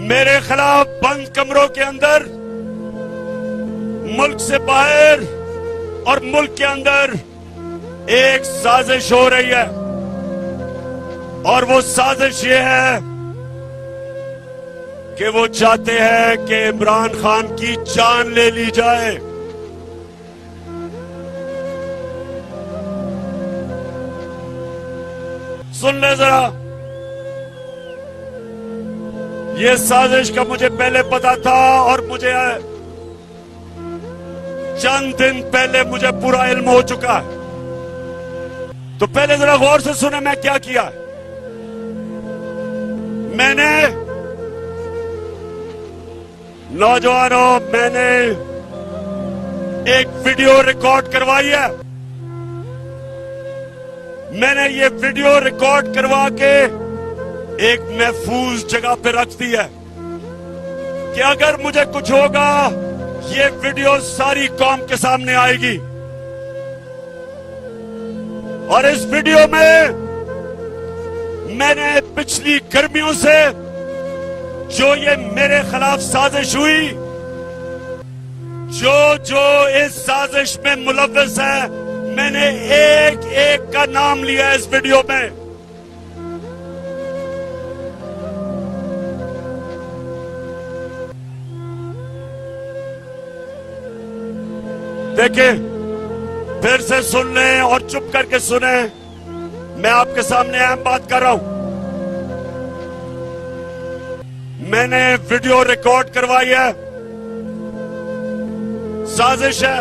मेरे खिलाफ बंद कमरों के अंदर, मुल्क से बाहर और मुल्क के अंदर एक साजिश हो रही है। और वो साजिश ये है कि वो चाहते हैं कि इमरान खान की जान ले ली जाए। सुन ले जरा, ये साजिश का मुझे पहले पता था और मुझे चंद दिन पहले मुझे पूरा इल्म हो चुका है। तो पहले जरा गौर से सुने मैं क्या किया। मैंने नौजवानों, मैंने एक वीडियो रिकॉर्ड करवाई है। मैंने ये वीडियो रिकॉर्ड करवा के एक महफूज जगह पे रख दी है कि अगर मुझे कुछ होगा, ये वीडियो सारी कौम के सामने आएगी। और इस वीडियो में मैंने पिछली गर्मियों से जो ये मेरे खिलाफ साजिश हुई, जो इस साजिश में मुलव्वस है, मैंने एक एक का नाम लिया इस वीडियो में। देखिए, फिर से सुन लें और चुप करके सुने। मैं आपके सामने अहम बात कर रहा हूं। मैंने वीडियो रिकॉर्ड करवाई है। साजिश है,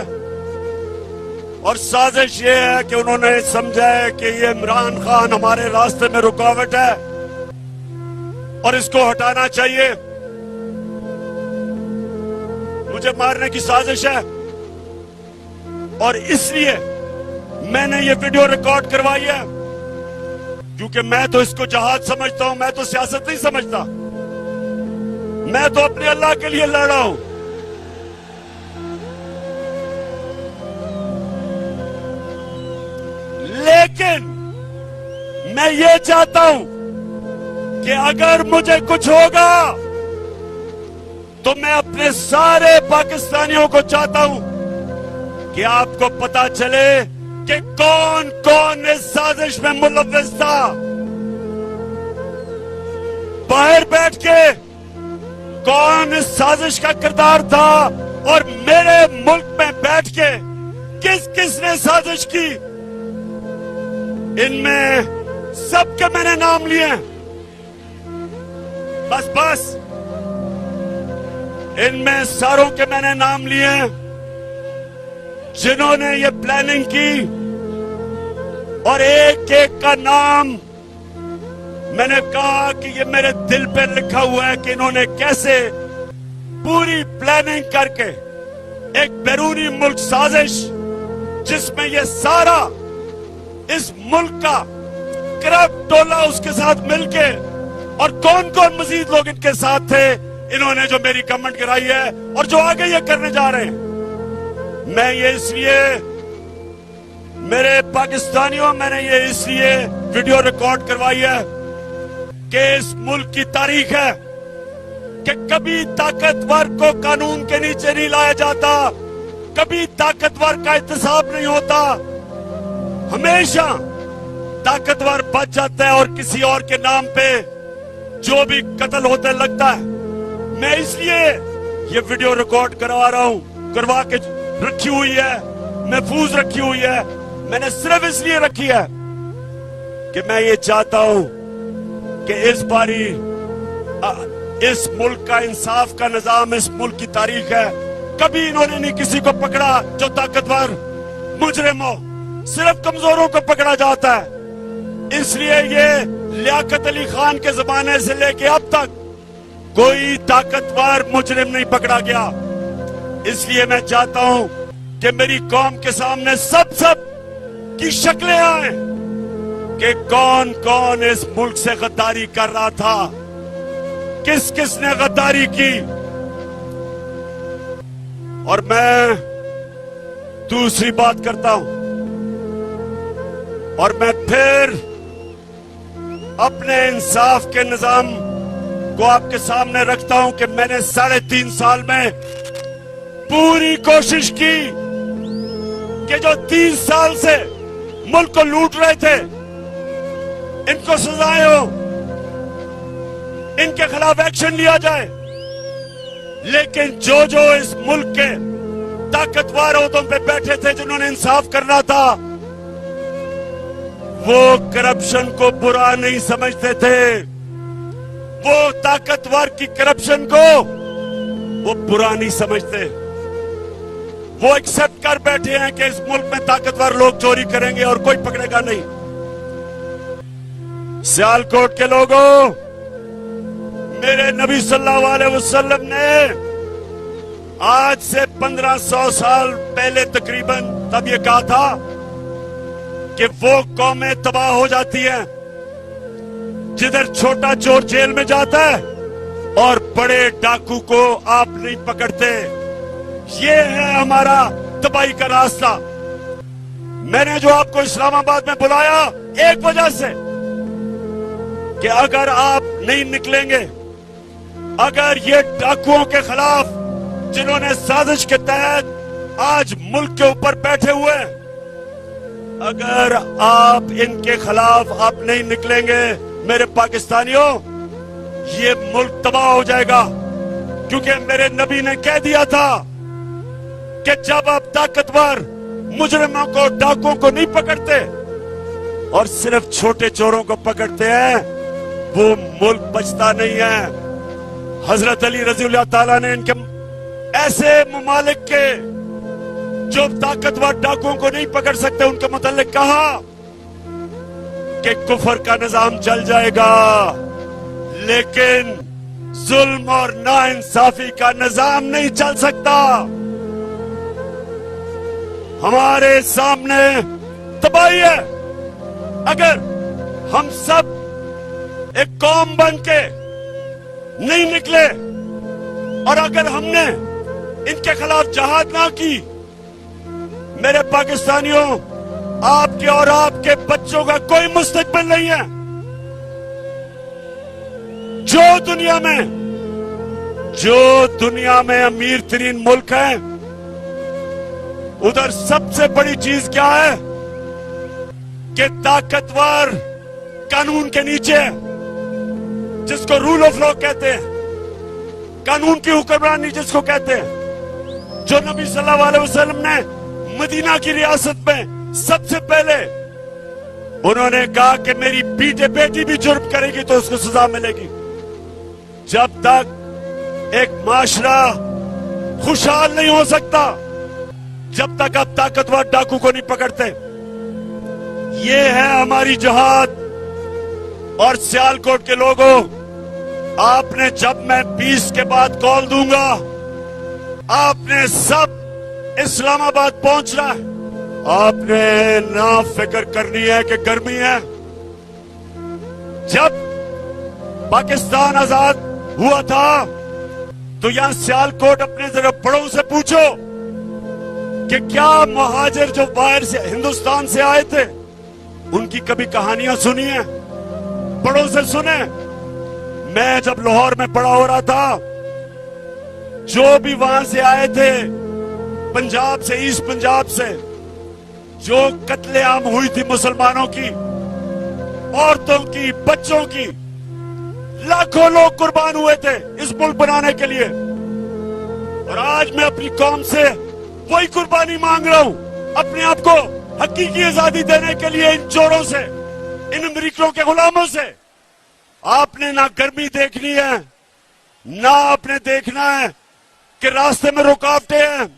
और साजिश ये है कि उन्होंने समझा है कि ये इमरान खान हमारे रास्ते में रुकावट है और इसको हटाना चाहिए। मुझे मारने की साजिश है और इसलिए मैंने ये वीडियो रिकॉर्ड करवाई है, क्योंकि मैं तो इसको जहाद समझता हूं, मैं तो सियासत नहीं समझता। मैं तो अपने अल्लाह के लिए लड़ रहा हूं। लेकिन मैं ये चाहता हूं कि अगर मुझे कुछ होगा तो मैं अपने सारे पाकिस्तानियों को चाहता हूं कि आपको पता चले कि कौन कौन इस साजिश में मुलव्वस था। बाहर बैठ के कौन इस साजिश का किरदार था और मेरे मुल्क में बैठ के किस किस ने साजिश की, इनमें सबके मैंने नाम लिए। बस इनमें सारों के मैंने नाम लिए जिन्होंने ये प्लानिंग की, और एक एक का नाम मैंने कहा कि ये मेरे दिल पे लिखा हुआ है कि इन्होंने कैसे पूरी प्लानिंग करके एक बैरूनी मुल्क साजिश, जिसमें ये सारा इस मुल्क का करप्ट टोला उसके साथ मिलके, और कौन कौन मजीद लोग इनके साथ थे, इन्होंने जो मेरी कमेंट कराई है और जो आगे ये करने जा रहे हैं। मैं ये इसलिए, मेरे पाकिस्तानियों, मैंने ये इसलिए वीडियो रिकॉर्ड करवाई है कि इस मुल्क की तारीख है कि कभी ताकतवर को कानून के नीचे नहीं लाया जाता, कभी ताकतवर का एहतसाब नहीं होता। हमेशा ताकतवर बच जाता है और किसी और के नाम पे जो भी कत्ल होते लगता है। मैं इसलिए ये वीडियो रिकॉर्ड करवा रहा हूं, करवा के रखी हुई है, महफूज रखी हुई है। मैंने सिर्फ इसलिए रखी है कि मैं ये चाहता हूं कि इस बारी इस मुल्क का इंसाफ का निजाम, इस मुल्क की तारीख है, कभी इन्होंने नहीं किसी को पकड़ा जो ताकतवर मुजरिम हो, सिर्फ कमजोरों को पकड़ा जाता है। इसलिए ये लियाकत अली खान के जमाने से लेके अब तक कोई ताकतवर मुजरिम नहीं पकड़ा गया। इसलिए मैं चाहता हूं कि मेरी कौम के सामने सब की शक्लें आए कि कौन कौन इस मुल्क से गद्दारी कर रहा था, किस किस ने गद्दारी की। और मैं दूसरी बात करता हूं, और मैं फिर अपने इंसाफ के निजाम को आपके सामने रखता हूं कि मैंने 3.5 साल में पूरी कोशिश की कि जो 30 साल से मुल्क को लूट रहे थे इनको सजाएं हो, इनके खिलाफ एक्शन लिया जाए। लेकिन जो इस मुल्क के ताकतवर ओहदों पे बैठे थे, जिन्होंने इंसाफ करना था, वो करप्शन को बुरा नहीं समझते थे। वो ताकतवर की करप्शन को वो बुरा नहीं समझते। वो एक्सेप्ट कर बैठे हैं कि इस मुल्क में ताकतवर लोग चोरी करेंगे और कोई पकड़ेगा नहीं। सियालकोट के लोगों, मेरे नबी सल्लल्लाहु अलैहि वसल्लम ने आज से 1500 साल पहले तकरीबन तब ये कहा था कि वो कौमें तबाह हो जाती हैं जिधर छोटा चोर जेल में जाता है और बड़े डाकू को आप नहीं पकड़ते। ये है हमारा तबाही का रास्ता। मैंने जो आपको इस्लामाबाद में बुलाया एक वजह से कि अगर आप नहीं निकलेंगे, अगर ये डाकुओं के खिलाफ जिन्होंने साजिश के तहत आज मुल्क के ऊपर बैठे हुए हैं, अगर आप इनके खिलाफ आप नहीं निकलेंगे मेरे पाकिस्तानियों, ये मुल्क तबाह हो जाएगा। क्योंकि मेरे नबी ने कह दिया था कि जब आप ताकतवर मुजरिमों को, डाकुओं को नहीं पकड़ते और सिर्फ छोटे चोरों को पकड़ते हैं, वो मुल्क बचता नहीं है। हजरत अली रज़ियल्लाहु ताला ने इनके ऐसे ममालिक के जो ताकतवर डाकुओं को नहीं पकड़ सकते उनके मुतालिक कहा कि कुफर का निजाम चल जाएगा, लेकिन जुल्म और नाइंसाफी का निजाम नहीं चल सकता। हमारे सामने तबाही है। अगर हम सब एक कौम बन के नहीं निकले और अगर हमने इनके खिलाफ जहाद ना की, मेरे पाकिस्तानियों, आपके और आपके बच्चों का कोई मुस्तकबिल नहीं है। जो दुनिया में अमीर तरीन मुल्क है, उधर सबसे बड़ी चीज क्या है कि ताकतवर कानून के नीचे, जिसको रूल ऑफ लॉ कहते हैं, कानून की हुक्मरानी जिसको कहते हैं, जो नबी सल्लल्लाहु अलैहि वसल्लम ने मदीना की रियासत में सबसे पहले उन्होंने कहा कि मेरी बेटी भी जुर्म करेगी तो उसको सजा मिलेगी। जब तक एक माशरा खुशहाल नहीं हो सकता, जब तक आप ताकतवर डाकू को नहीं पकड़ते। ये है हमारी जहाद। और सियालकोट के लोगों, आपने, जब मैं 20 के बाद कॉल दूंगा, आपने सब इस्लामाबाद पहुंचना है। आपने ना फिक्र करनी है कि गर्मी है। जब पाकिस्तान आजाद हुआ था तो यहां सियालकोट अपने जरा बड़ों से पूछो कि क्या मुहाजिर जो बाहर से हिंदुस्तान से आए थे उनकी कभी कहानियां सुनी है? बड़ों से सुने। मैं जब लाहौर में बड़ा हो रहा था, जो भी वहां से आए थे, पंजाब से, ईस्ट पंजाब से, जो कत्लेआम हुई थी मुसलमानों की, औरतों की, बच्चों की, लाखों लोग कुर्बान हुए थे इस मुल्क बनाने के लिए। और आज मैं अपनी कौम से वही कुर्बानी मांग रहा हूं, अपने आप को हकीकी आजादी देने के लिए इन चोरों से, इन अमेरिकियों के गुलामों से। आपने ना गर्मी देखनी है, ना आपने देखना है कि रास्ते में रुकावटें हैं,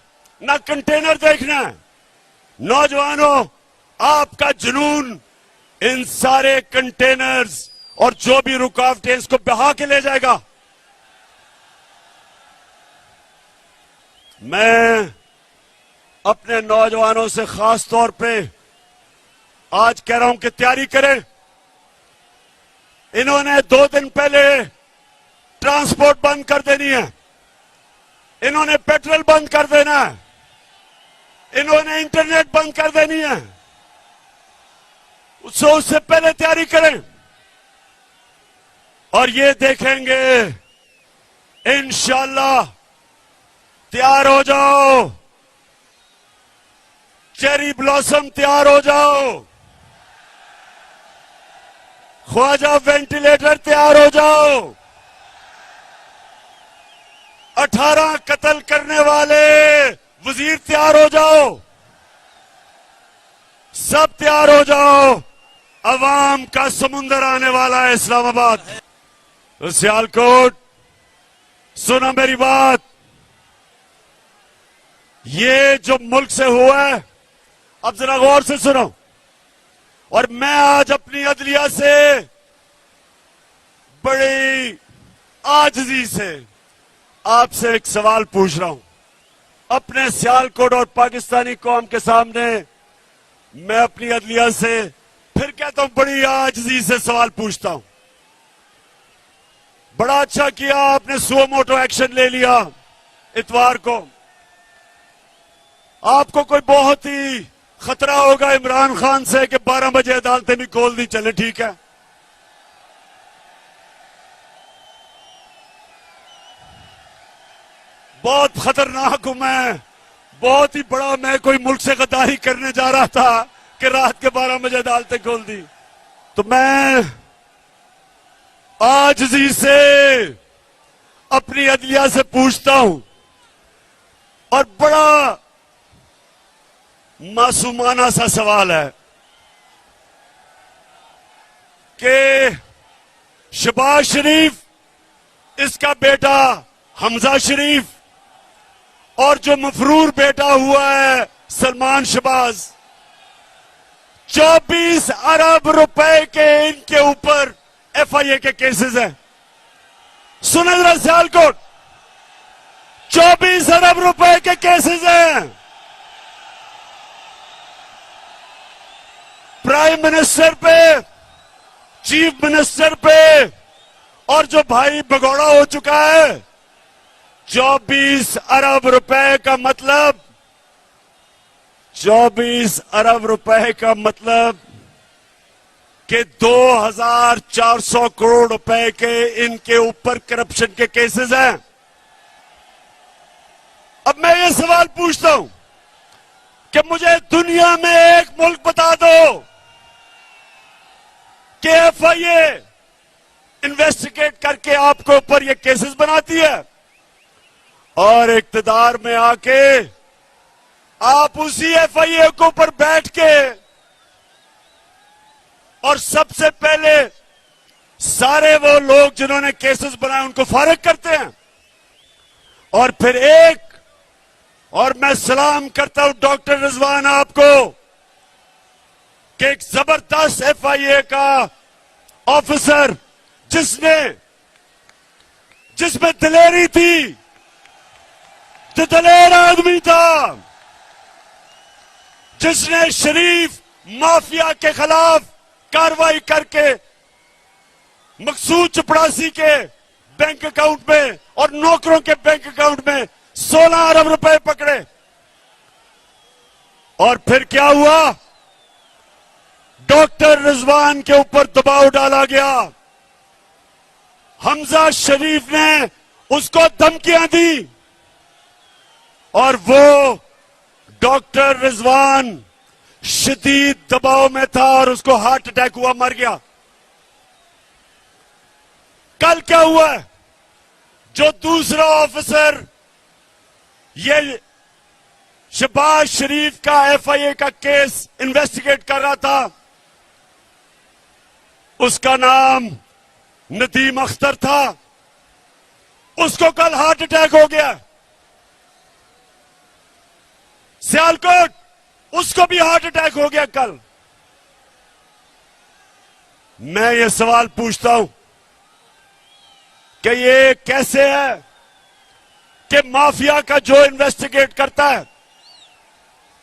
ना कंटेनर देखना है। नौजवानों, आपका जुनून इन सारे कंटेनर्स और जो भी रुकावटें, इसको बहा के ले जाएगा। मैं अपने नौजवानों से खास तौर पे आज कह रहा हूं कि तैयारी करें। इन्होंने 2 दिन पहले ट्रांसपोर्ट बंद कर देनी है, इन्होंने पेट्रोल बंद कर देना है, इन्होंने इंटरनेट बंद कर देनी है। उससे पहले तैयारी करें। और ये देखेंगे इंशाअल्लाह। तैयार हो जाओ, चेरी ब्लॉसम तैयार हो जाओ, ख्वाजा वेंटिलेटर तैयार हो जाओ, 18 कत्ल करने वाले वजीर तैयार हो जाओ, सब तैयार हो जाओ। अवाम का समुंदर आने वाला है इस्लामाबाद। तो सियालकोट, सुनो मेरी बात, ये जो मुल्क से हुआ है, अब जरा गौर से सुनो। और मैं आज अपनी अदलिया से बड़ी आजिज़ी से आपसे एक सवाल पूछ रहा हूं। अपने सियालकोट और पाकिस्तानी कौम के सामने मैं अपनी अदलिया से फिर कहता हूं, बड़ी आजिज़ी से सवाल पूछता हूं। बड़ा अच्छा किया आपने सुओ मोटो एक्शन ले लिया इतवार को। आपको कोई बहुत ही खतरा होगा इमरान खान से कि 12 बजे अदालतें भी खोल दी, चले ठीक है। बहुत खतरनाक हूं मैं, बहुत ही बड़ा, मैं कोई मुल्क से गद्दारी करने जा रहा था कि रात के 12 बजे अदालतें खोल दी। तो मैं आजिज़ी से अपनी अदलिया से पूछता हूं, और बड़ा मासूमाना सा सवाल है कि शहबाज शरीफ, इसका बेटा हमजा शरीफ, और जो मफरूर बेटा हुआ है सलमान शहबाज, 24 अरब रुपए के इनके ऊपर FIA के केसेस हैं। सुने जरा सियालकोट, 24 अरब रुपए के केसेस हैं। प्राइम मिनिस्टर पे, चीफ मिनिस्टर पे, और जो भाई भगौड़ा हो चुका है, 24 अरब रुपए का मतलब, 24 अरब रुपए का मतलब कि 2400 करोड़ रुपए के इनके ऊपर करप्शन के केसेस हैं। अब मैं ये सवाल पूछता हूं कि मुझे दुनिया में एक मुल्क बता दो कि FIA इन्वेस्टिगेट करके आपके ऊपर ये केसेस बनाती है, और इक्तदार में आके आप उसी FIA के ऊपर बैठ के और सबसे पहले सारे वो लोग जिन्होंने केसेस बनाए उनको फारिग करते हैं। और फिर और मैं सलाम करता हूं डॉक्टर रिजवान आपको कि एक जबरदस्त FIA का ऑफिसर जिसमें दिलेरी थी, जो दलेर आदमी था, जिसने शरीफ माफिया के खिलाफ कार्रवाई करके मकसूद चपड़ासी के बैंक अकाउंट में और नौकरों के बैंक अकाउंट में 16 अरब रुपए पकड़े। और फिर क्या हुआ, डॉक्टर रिजवान के ऊपर दबाव डाला गया, हमजा शरीफ ने उसको धमकियां दी, और वो डॉक्टर रिजवान शदीद दबाव में था और उसको हार्ट अटैक हुआ, मर गया। कल क्या हुआ, जो दूसरा ऑफिसर ये शहबाज शरीफ का FIA का केस इन्वेस्टिगेट कर रहा था, उसका नाम नदीम अख्तर था, उसको कल हार्ट अटैक हो गया। सियालकोट, उसको भी हार्ट अटैक हो गया कल। मैं ये सवाल पूछता हूं कि ये कैसे है कि माफिया का जो इन्वेस्टिगेट करता है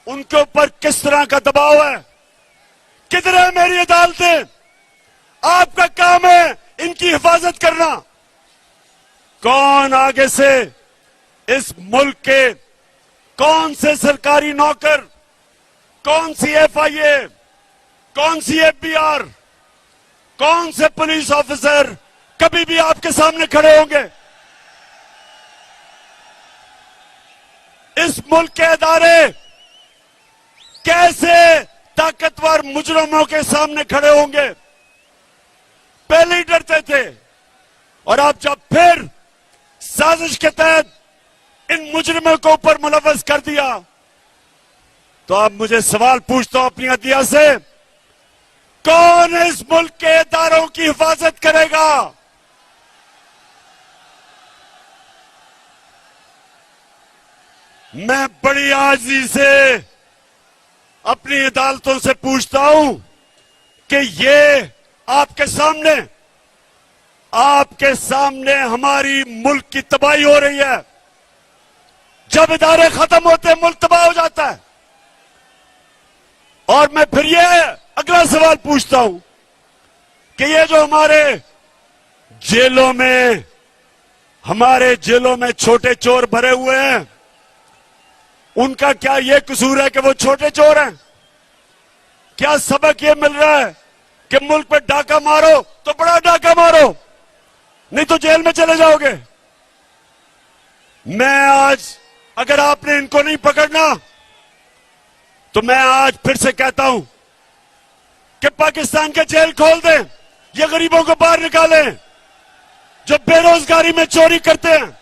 उनके ऊपर किस तरह का दबाव है? किधर है मेरी अदालतें? आपका काम है इनकी हिफाजत करना। कौन आगे से इस मुल्क के कौन से सरकारी नौकर, कौन सी FIA, कौन सी FBR, कौन से पुलिस ऑफिसर कभी भी आपके सामने खड़े होंगे। इस मुल्क के इदारे कैसे ताकतवर मुजरिमों के सामने खड़े होंगे, पहले ही डरते थे। और आप जब फिर साजिश के तहत इन मुजरिमों को ऊपर मुलव्वस कर दिया, तो अब मुझे सवाल पूछता हूं अपनी अदलिया से, कौन इस मुल्क के इदारों की हिफाजत करेगा? मैं बड़ी आजी से अपनी अदालतों से पूछता हूं कि ये आपके सामने हमारी मुल्क की तबाही हो रही है। जब इदारे खत्म होते हैं, मुल्क तबाह हो जाता है। और मैं फिर ये अगला सवाल पूछता हूं कि ये जो हमारे जेलों में छोटे चोर भरे हुए हैं, उनका क्या ये कसूर है कि वो छोटे चोर हैं? क्या सबक ये मिल रहा है कि मुल्क पे डाका मारो तो बड़ा डाका मारो, नहीं तो जेल में चले जाओगे? मैं आज, अगर आपने इनको नहीं पकड़ना, तो मैं आज फिर से कहता हूं कि पाकिस्तान के जेल खोल दें, ये गरीबों को बाहर निकालें, जो बेरोजगारी में चोरी करते हैं,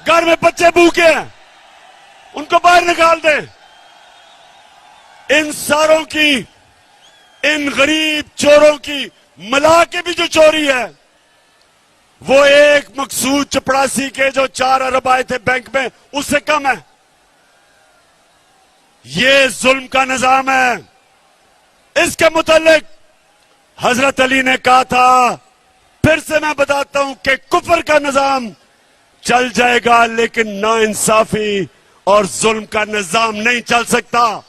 घर में बच्चे भूखे हैं, उनको बाहर निकाल दें। इन सारों की, इन गरीब चोरों की मिला के भी जो चोरी है, वो एक मकसूद चपरासी के जो 4 अरब आए थे बैंक में, उससे कम है। ये जुल्म का निजाम है। इसके मुतालिक हजरत अली ने कहा था, फिर से मैं बताता हूं कि कुफर का निजाम चल जाएगा, लेकिन नाइंसाफी और जुल्म का निजाम नहीं चल सकता।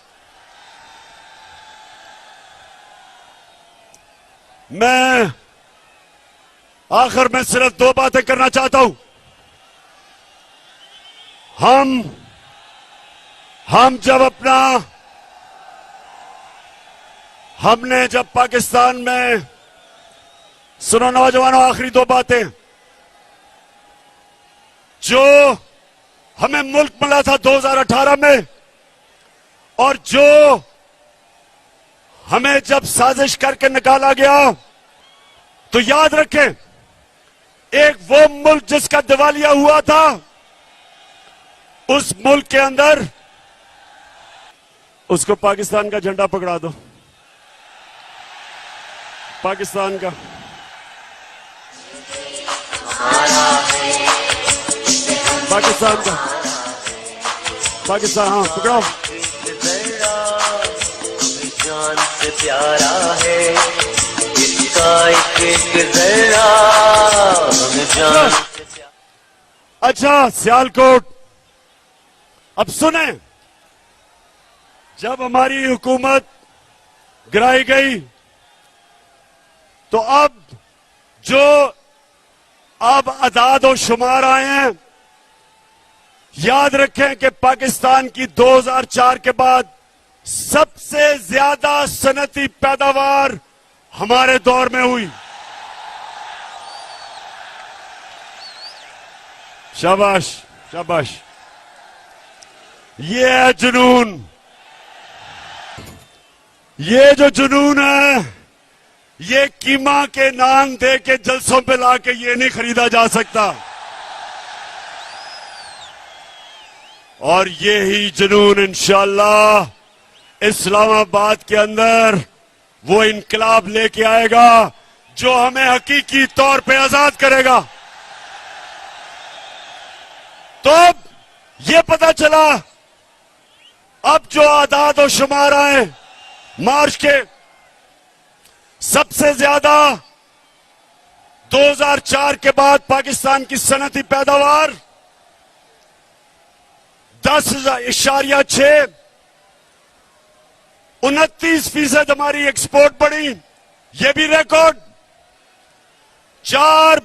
मैं आखिर में सिर्फ 2 बातें करना चाहता हूं। हमने जब पाकिस्तान में, सुनो नौजवानों, आखिरी 2 बातें, जो हमें मुल्क मिला था 2018 में, और जो हमें जब साजिश करके निकाला गया, तो याद रखें, एक वो मुल्क जिसका दिवालिया हुआ था, उस मुल्क के अंदर उसको पाकिस्तान का झंडा पकड़ा दो, पाकिस्तान का। पाकिस्तान का, पाकिस्तान, हाँ पकड़ाओ। जान से प्यारा है इसका एक जरा, जान से प्यारा। अच्छा सियालकोट, अब सुने, जब हमारी हुकूमत गिराई गई, तो अब अदाद और शुमार आए हैं। याद रखें कि पाकिस्तान की 2004 के बाद सबसे ज्यादा सनती पैदावार हमारे दौर में हुई। शाबाश शाबाश, ये है जुनून। ये जो जुनून है, ये कीमा के नान दे के जलसों पे लाके ये नहीं खरीदा जा सकता। और ये ही जुनून इंशाअल्लाह इस्लामाबाद के अंदर वो इनकलाब लेके आएगा जो हमें हकीकी तौर पे आजाद करेगा। तो अब ये पता चला, अब जो आदाद और शुमार आए मार्च के, सबसे ज्यादा 2004 के बाद पाकिस्तान की सनती पैदावार 10.6, 29% हमारी एक्सपोर्ट बढ़ी, ये भी रिकॉर्ड। 4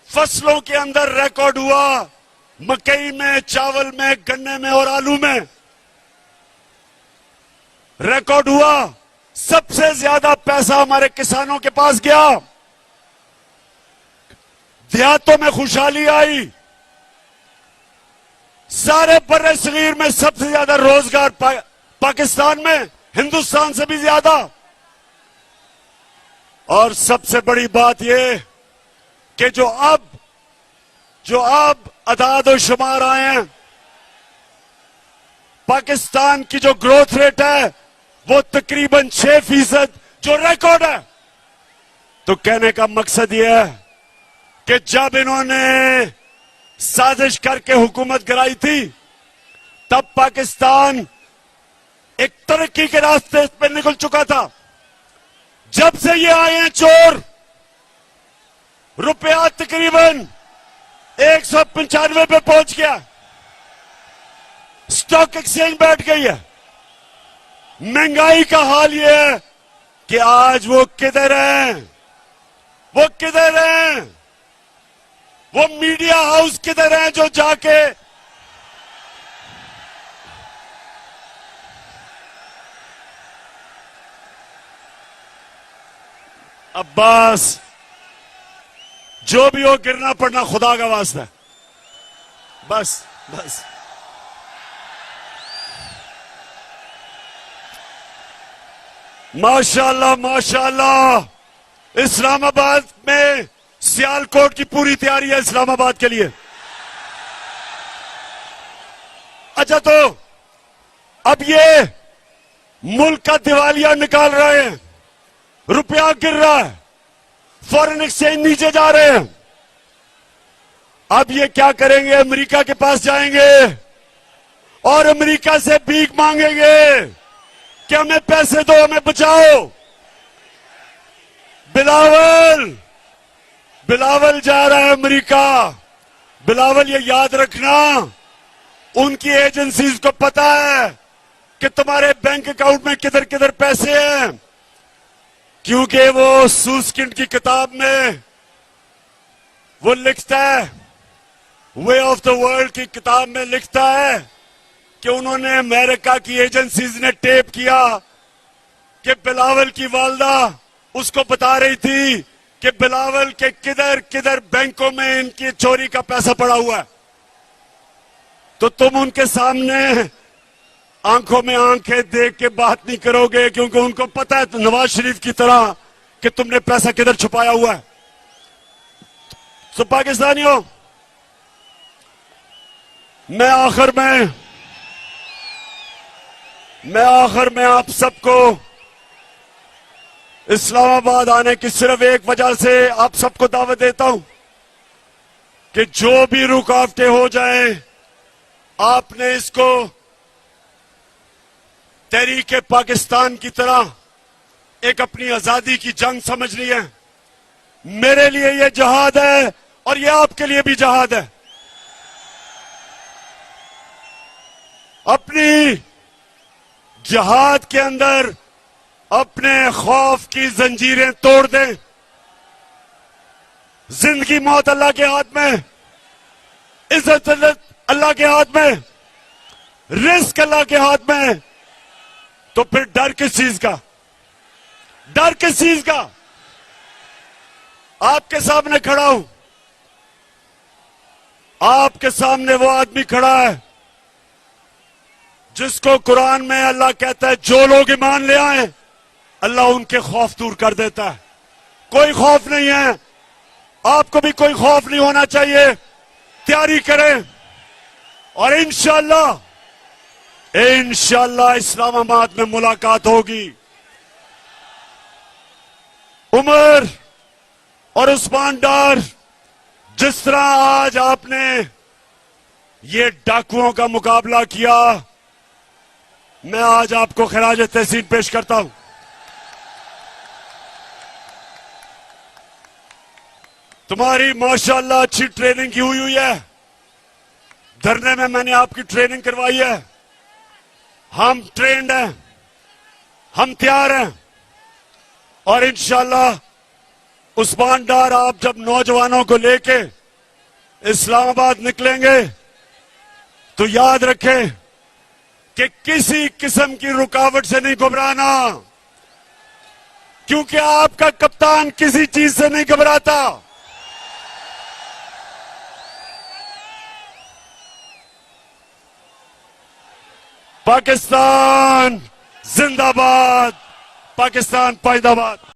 फसलों के अंदर रिकॉर्ड हुआ, मकई में, चावल में, गन्ने में और आलू में रिकॉर्ड हुआ। सबसे ज्यादा पैसा हमारे किसानों के पास गया। देहातों में खुशहाली आई, सारे बर्रे सगीर में सबसे ज्यादा रोजगार पाकिस्तान में हिंदुस्तान से भी ज्यादा। और सबसे बड़ी बात यह कि जो अब अदाद और शुमार आए हैं, पाकिस्तान की जो ग्रोथ रेट है वो तकरीबन 6%, जो रिकॉर्ड है। तो कहने का मकसद यह है कि जब इन्होंने साजिश करके हुकूमत गिराई थी, तब पाकिस्तान एक तरक्की के रास्ते पे निकल चुका था। जब से ये आए हैं चोर, रुपया तकरीबन 195 पे पहुंच गया, स्टॉक एक्सचेंज बैठ गई है। महंगाई का हाल यह है कि आज वो किधर हैं, वो किधर हैं, वो मीडिया हाउस किधर हैं जो जाके अब्बास, जो भी हो गिरना पड़ना खुदा का वास्ता, बस बस। माशाअल्लाह माशाअल्लाह, इस्लामाबाद में सियालकोट की पूरी तैयारी है इस्लामाबाद के लिए। अच्छा, तो अब ये मुल्क का दिवालिया निकाल रहे हैं, रुपया गिर रहा है, फॉरेन एक्सचेंज नीचे जा रहे हैं। अब ये क्या करेंगे? अमेरिका के पास जाएंगे और अमेरिका से भीख मांगेंगे कि हमें पैसे दो, हमें बचाओ। बिलावल जा रहा है अमेरिका। बिलावल, ये याद रखना, उनकी एजेंसीज को पता है कि तुम्हारे बैंक अकाउंट में किधर किधर पैसे हैं, क्योंकि वो सूसकिंड की किताब में वो लिखता है, वे ऑफ द वर्ल्ड की किताब में लिखता है कि उन्होंने अमेरिका की एजेंसीज ने टेप किया कि बिलावल की वालदा उसको बता रही थी कि बिलावल के किधर किधर बैंकों में इनकी चोरी का पैसा पड़ा हुआ है। तो तुम उनके सामने आंखों में आंखें देख के बात नहीं करोगे, क्योंकि उनको पता है नवाज शरीफ की तरह कि तुमने पैसा किधर छुपाया हुआ है। तो पाकिस्तानियों, मैं आखिर में आप सबको इस्लामाबाद आने की सिर्फ एक वजह से आप सबको दावत देता हूं कि जो भी रुकावटें हो जाए, आपने इसको तहरीक पाकिस्तान की तरह एक अपनी आजादी की जंग समझनी है। मेरे लिए यह जहाद है और यह आपके लिए भी जहाद है। अपनी जहाद के अंदर अपने खौफ की जंजीरें तोड़ दें। जिंदगी मौत अल्लाह के हाथ में, इज्जत अल्लाह के हाथ में, रिस्क अल्लाह के हाथ में। तो फिर डर किस चीज का? डर किस चीज का? आपके सामने खड़ा हूं, आपके सामने वो आदमी खड़ा है जिसको कुरान में अल्लाह कहता है जो लोग ईमान ले आए अल्लाह उनके खौफ दूर कर देता है। कोई खौफ नहीं है, आपको भी कोई खौफ नहीं होना चाहिए। तैयारी करें और इंशाअल्लाह इस्लामाबाद में मुलाकात होगी। उमर और उस्मान डार, जिस तरह आज आपने ये डाकुओं का मुकाबला किया, मैं आज आपको खराज तहसीन पेश करता हूं। तुम्हारी माशाअल्लाह अच्छी ट्रेनिंग की हुई है। धरने में मैंने आपकी ट्रेनिंग करवाई है। हम ट्रेंड हैं, हम तैयार हैं और इंशाअल्लाह उस्मान डार, आप जब नौजवानों को लेके इस्लामाबाद निकलेंगे तो याद रखें कि किसी किस्म की रुकावट से नहीं घबराना, क्योंकि आपका कप्तान किसी चीज से नहीं घबराता। पाकिस्तान जिंदाबाद, पाकिस्तान पाइंदाबाद।